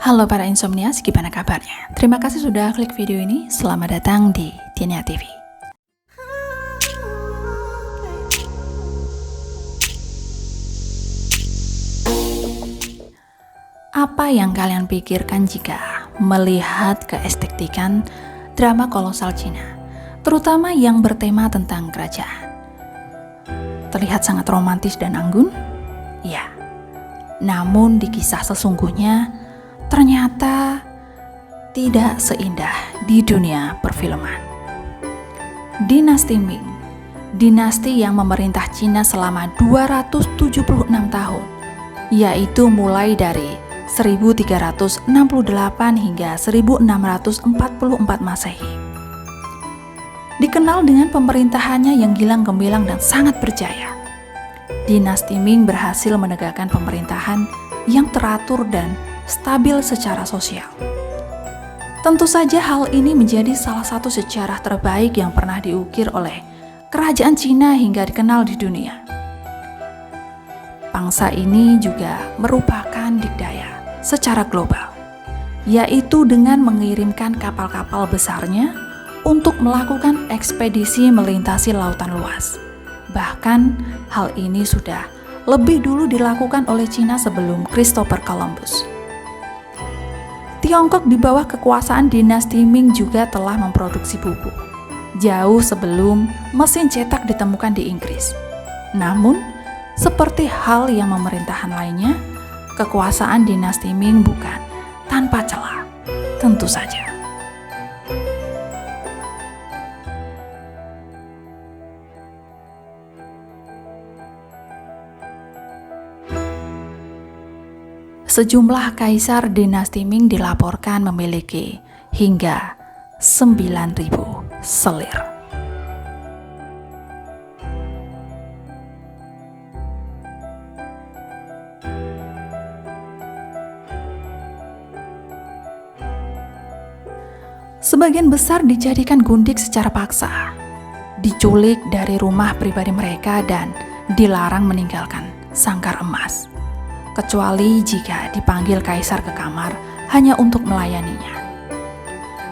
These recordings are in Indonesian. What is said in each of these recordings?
Halo para insomnias, gimana kabarnya? Terima kasih sudah klik video ini. Selamat datang di Diania TV. Apa yang kalian pikirkan jika melihat keestetikan drama kolosal Cina, terutama yang bertema tentang kerajaan? Terlihat sangat romantis dan anggun? Ya. Namun di kisah sesungguhnya ternyata tidak seindah di dunia perfilman. Dinasti Ming, dinasti yang memerintah Cina selama 276 tahun, yaitu mulai dari 1368 hingga 1644 Masehi. Dikenal dengan pemerintahannya yang gilang gemilang dan sangat berjaya. Dinasti Ming berhasil menegakkan pemerintahan yang teratur dan stabil secara sosial. Tentu saja hal ini menjadi salah satu sejarah terbaik yang pernah diukir oleh kerajaan Cina hingga dikenal di dunia. Bangsa ini juga merupakan dikdaya secara global, yaitu dengan mengirimkan kapal-kapal besarnya untuk melakukan ekspedisi melintasi lautan luas. Bahkan hal ini sudah lebih dulu dilakukan oleh Cina sebelum Christopher Columbus. Tiongkok di bawah kekuasaan dinasti Ming juga telah memproduksi buku, jauh sebelum mesin cetak ditemukan di Inggris. Namun, seperti hal yang pemerintahan lainnya, kekuasaan dinasti Ming bukan tanpa celah, tentu saja. Sejumlah kaisar dinasti Ming dilaporkan memiliki hingga 9.000 selir. Sebagian besar dijadikan gundik secara paksa, diculik dari rumah pribadi mereka dan dilarang meninggalkan sangkar emas, kecuali jika dipanggil kaisar ke kamar hanya untuk melayaninya.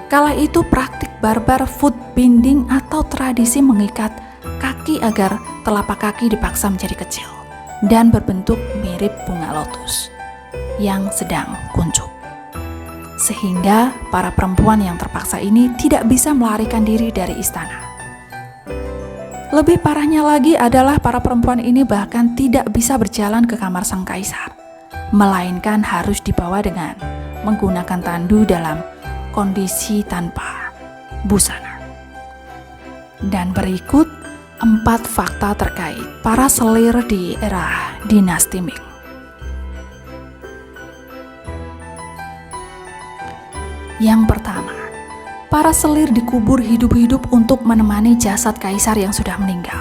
Kala itu praktik barbar foot binding atau tradisi mengikat kaki agar telapak kaki dipaksa menjadi kecil dan berbentuk mirip bunga lotus yang sedang kuncup. Sehingga para perempuan yang terpaksa ini tidak bisa melarikan diri dari istana. Lebih parahnya lagi adalah para perempuan ini bahkan tidak bisa berjalan ke kamar sang kaisar, melainkan harus dibawa dengan menggunakan tandu dalam kondisi tanpa busana. Dan berikut 4 fakta terkait para selir di era dinasti Ming. Yang pertama, para selir dikubur hidup-hidup untuk menemani jasad kaisar yang sudah meninggal.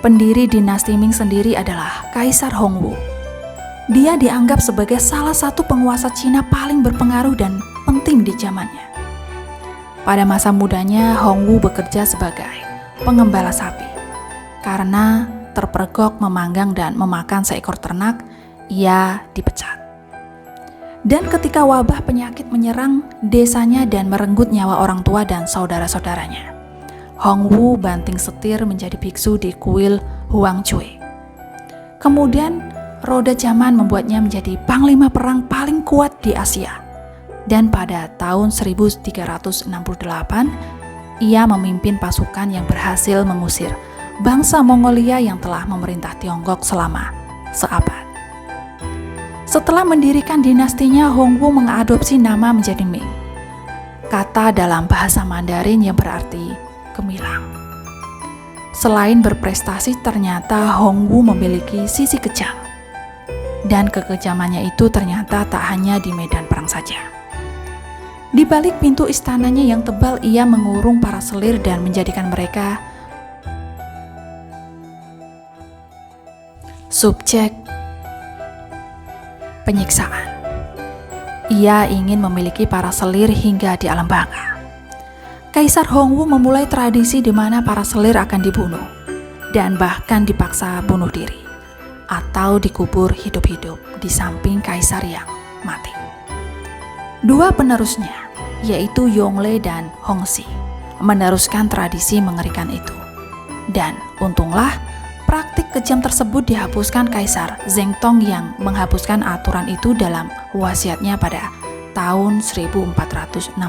Pendiri dinasti Ming sendiri adalah Kaisar Hongwu. Dia dianggap sebagai salah satu penguasa Cina paling berpengaruh dan penting di zamannya. Pada masa mudanya, Hongwu bekerja sebagai pengembala sapi. Karena terpergok memanggang dan memakan seekor ternak, ia dipecat. Dan ketika wabah penyakit menyerang desanya dan merenggut nyawa orang tua dan saudara-saudaranya, Hongwu banting setir menjadi biksu di kuil Huangcui. Kemudian roda zaman membuatnya menjadi panglima perang paling kuat di Asia. Dan pada tahun 1368, ia memimpin pasukan yang berhasil mengusir bangsa Mongolia yang telah memerintah Tiongkok selama seabad. Setelah mendirikan dinastinya, Hongwu mengadopsi nama menjadi Ming, kata dalam bahasa Mandarin yang berarti gemilang. Selain berprestasi, ternyata Hongwu memiliki sisi kejam. Dan kekejamannya itu ternyata tak hanya di medan perang saja. Di balik pintu istananya yang tebal, ia mengurung para selir dan menjadikan mereka subjek penyiksaan. Ia ingin memiliki para selir hingga di alam baka. Kaisar Hongwu memulai tradisi di mana para selir akan dibunuh dan bahkan dipaksa bunuh diri atau dikubur hidup-hidup di samping kaisar yang mati. Dua penerusnya, yaitu Yongle dan Hongxi, meneruskan tradisi mengerikan itu. Dan untunglah, praktik kejam tersebut dihapuskan Kaisar Zhengtong yang menghapuskan aturan itu dalam wasiatnya pada tahun 1464.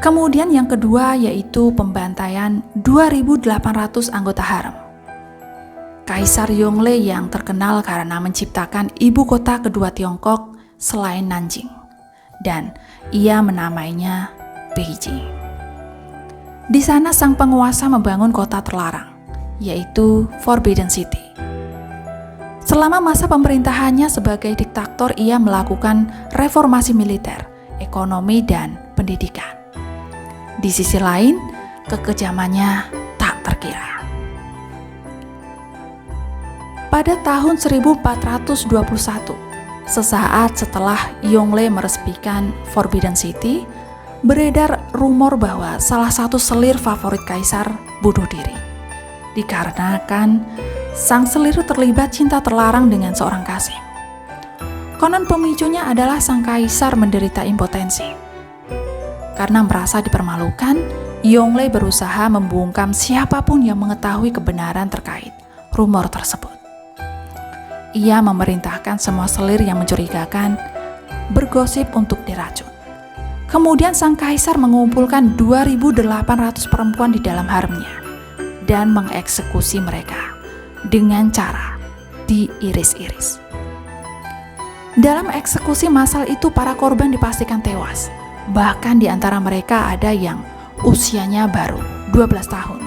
Kemudian yang kedua yaitu pembantaian 2.800 anggota harem. Kaisar Yongle yang terkenal karena menciptakan ibu kota kedua Tiongkok selain Nanjing, dan ia menamainya Beijing. Di sana sang penguasa membangun kota terlarang, yaitu Forbidden City. Selama masa pemerintahannya sebagai diktator, ia melakukan reformasi militer, ekonomi, dan pendidikan. Di sisi lain, kekejamannya tak terkira. Pada tahun 1421, sesaat setelah Yongle meresmikan Forbidden City, beredar rumor bahwa salah satu selir favorit kaisar bunuh diri. Dikarenakan sang selir terlibat cinta terlarang dengan seorang kasih. Konon pemicunya adalah sang kaisar menderita impotensi. Karena merasa dipermalukan, Yongle berusaha membungkam siapapun yang mengetahui kebenaran terkait rumor tersebut. Ia memerintahkan semua selir yang mencurigakan bergosip untuk diracun. Kemudian sang kaisar mengumpulkan 2.800 perempuan di dalam haremnya dan mengeksekusi mereka dengan cara diiris-iris. Dalam eksekusi massal itu para korban dipastikan tewas. Bahkan di antara mereka ada yang usianya baru 12 tahun.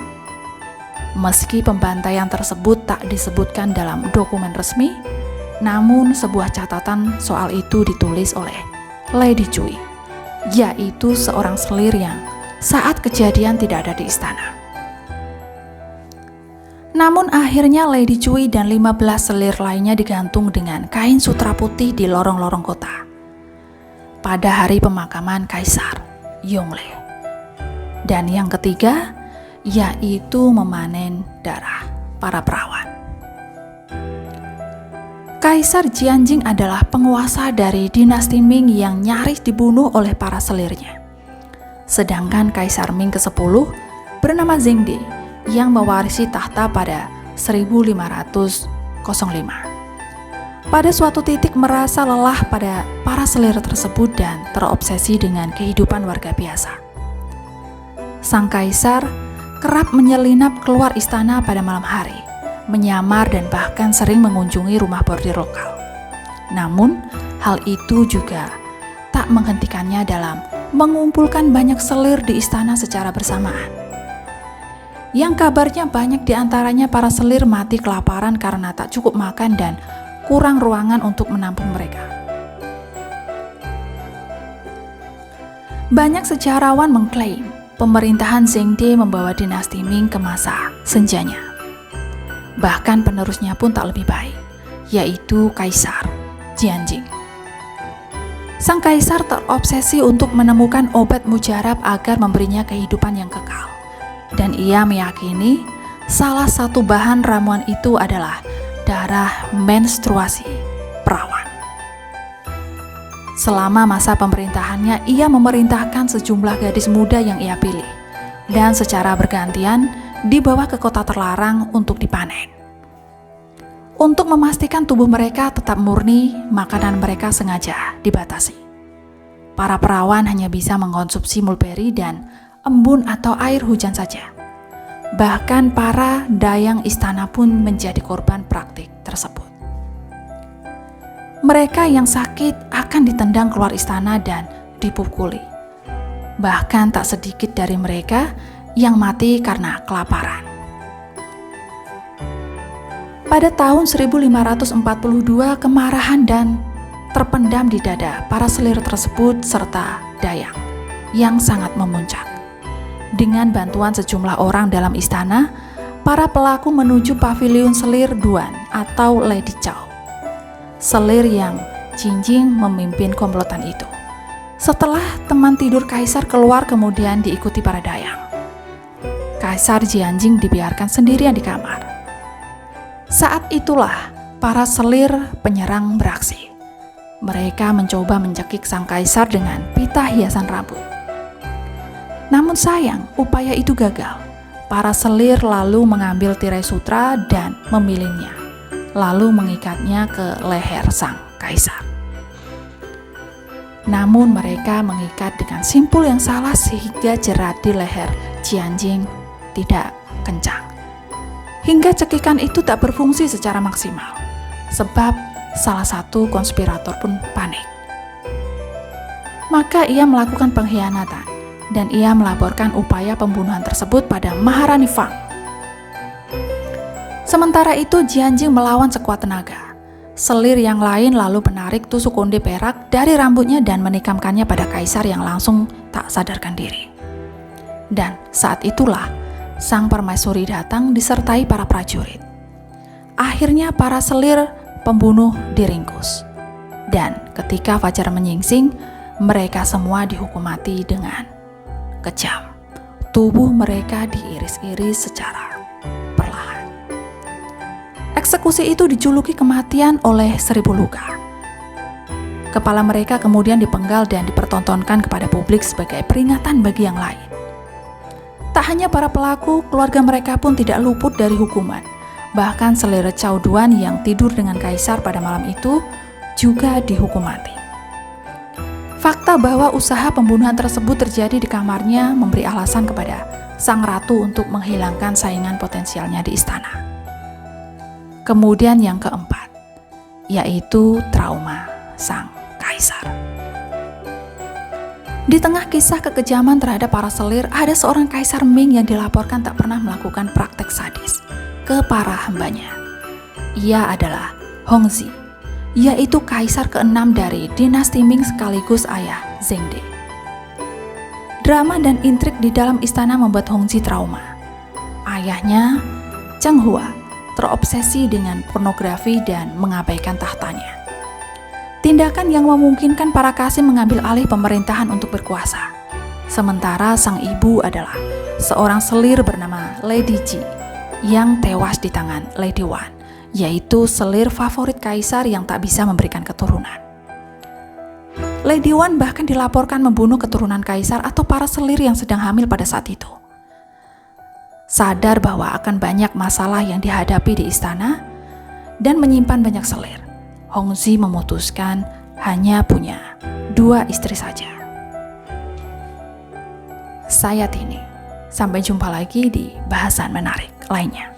Meski pembantaian tersebut tak disebutkan dalam dokumen resmi, namun sebuah catatan soal itu ditulis oleh Lady Cui, yaitu seorang selir yang saat kejadian tidak ada di istana. Namun akhirnya Lady Cui dan 15 selir lainnya digantung dengan kain sutra putih di lorong-lorong kota pada hari pemakaman Kaisar Yongle. Dan yang ketiga yaitu memanen darah para perawan. Kaisar Jianjing adalah penguasa dari dinasti Ming yang nyaris dibunuh oleh para selirnya. Sedangkan Kaisar Ming ke-10 bernama Zhengde yang mewarisi tahta pada 1505. Pada suatu titik merasa lelah pada para selir tersebut dan terobsesi dengan kehidupan warga biasa. Sang kaisar kerap menyelinap keluar istana pada malam hari, menyamar dan bahkan sering mengunjungi rumah bordir lokal. Namun, hal itu juga tak menghentikannya dalam mengumpulkan banyak selir di istana secara bersamaan. Yang kabarnya banyak di antaranya para selir mati kelaparan karena tak cukup makan dan kurang ruangan untuk menampung mereka. Banyak sejarawan mengklaim pemerintahan Zhengde membawa dinasti Ming ke masa senjanya. Bahkan penerusnya pun tak lebih baik, yaitu Kaisar Jianjing. Sang kaisar terobsesi untuk menemukan obat mujarab agar memberinya kehidupan yang kekal. Dan ia meyakini salah satu bahan ramuan itu adalah darah menstruasi perawan. Selama masa pemerintahannya, ia memerintahkan sejumlah gadis muda yang ia pilih, dan secara bergantian dibawa ke kota terlarang untuk dipanen. Untuk memastikan tubuh mereka tetap murni, makanan mereka sengaja dibatasi. Para perawan hanya bisa mengkonsumsi mulberry dan embun atau air hujan saja. Bahkan para dayang istana pun menjadi korban praktik tersebut. Mereka yang sakit akan ditendang keluar istana dan dipukuli. Bahkan tak sedikit dari mereka yang mati karena kelaparan. Pada tahun 1542, kemarahan dan terpendam di dada para selir tersebut serta dayang yang sangat memuncak. Dengan bantuan sejumlah orang dalam istana, para pelaku menuju paviliun selir Duan atau Lady Chow, selir yang Jinjing memimpin komplotan itu. Setelah teman tidur kaisar keluar kemudian diikuti para dayang, Kaisar Jianjing dibiarkan sendirian di kamar. Saat itulah para selir penyerang beraksi. Mereka mencoba mencekik sang kaisar dengan pita hiasan rambut. Namun sayang, upaya itu gagal. Para selir lalu mengambil tirai sutra dan memilihnya, lalu mengikatnya ke leher sang kaisar. Namun mereka mengikat dengan simpul yang salah sehingga jerat di leher Jianjing tidak kencang. Hingga cekikan itu tak berfungsi secara maksimal, sebab salah satu konspirator pun panik. Maka ia melakukan pengkhianatan dan ia melaporkan upaya pembunuhan tersebut pada Maharani Fang. Sementara itu Jianjing melawan sekuat tenaga. Selir yang lain lalu menarik tusuk konde perak dari rambutnya dan menikamkannya pada kaisar yang langsung tak sadarkan diri. Dan saat itulah sang permaisuri datang disertai para prajurit. Akhirnya para selir pembunuh diringkus. Dan ketika fajar menyingsing, mereka semua dihukum mati dengan kejam. Tubuh mereka diiris-iris secara perlahan. Eksekusi itu dijuluki kematian oleh 1000 luka. Kepala mereka kemudian dipenggal dan dipertontonkan kepada publik sebagai peringatan bagi yang lain. Tak hanya para pelaku, keluarga mereka pun tidak luput dari hukuman. Bahkan selir Cao Duan yang tidur dengan kaisar pada malam itu juga dihukum mati. Fakta bahwa usaha pembunuhan tersebut terjadi di kamarnya memberi alasan kepada sang ratu untuk menghilangkan saingan potensialnya di istana. Kemudian yang keempat, yaitu trauma sang kaisar. Di tengah kisah kekejaman terhadap para selir, ada seorang kaisar Ming yang dilaporkan tak pernah melakukan praktek sadis ke para hambanya. Ia adalah Hongzhi, yaitu kaisar ke-6 dari dinasti Ming sekaligus ayah Zhengde. Drama dan intrik di dalam istana membuat Hongzhi trauma. Ayahnya, Zheng Hua, terobsesi dengan pornografi dan mengabaikan tahtanya. Tindakan yang memungkinkan para Qasim mengambil alih pemerintahan untuk berkuasa. Sementara sang ibu adalah seorang selir bernama Lady Ji yang tewas di tangan Lady Wan, yaitu selir favorit kaisar yang tak bisa memberikan keturunan. Lady Wan bahkan dilaporkan membunuh keturunan kaisar atau para selir yang sedang hamil pada saat itu. Sadar bahwa akan banyak masalah yang dihadapi di istana dan menyimpan banyak selir, Hongzhi memutuskan hanya punya 2 istri saja. Saya Tini, sampai jumpa lagi di bahasan menarik lainnya.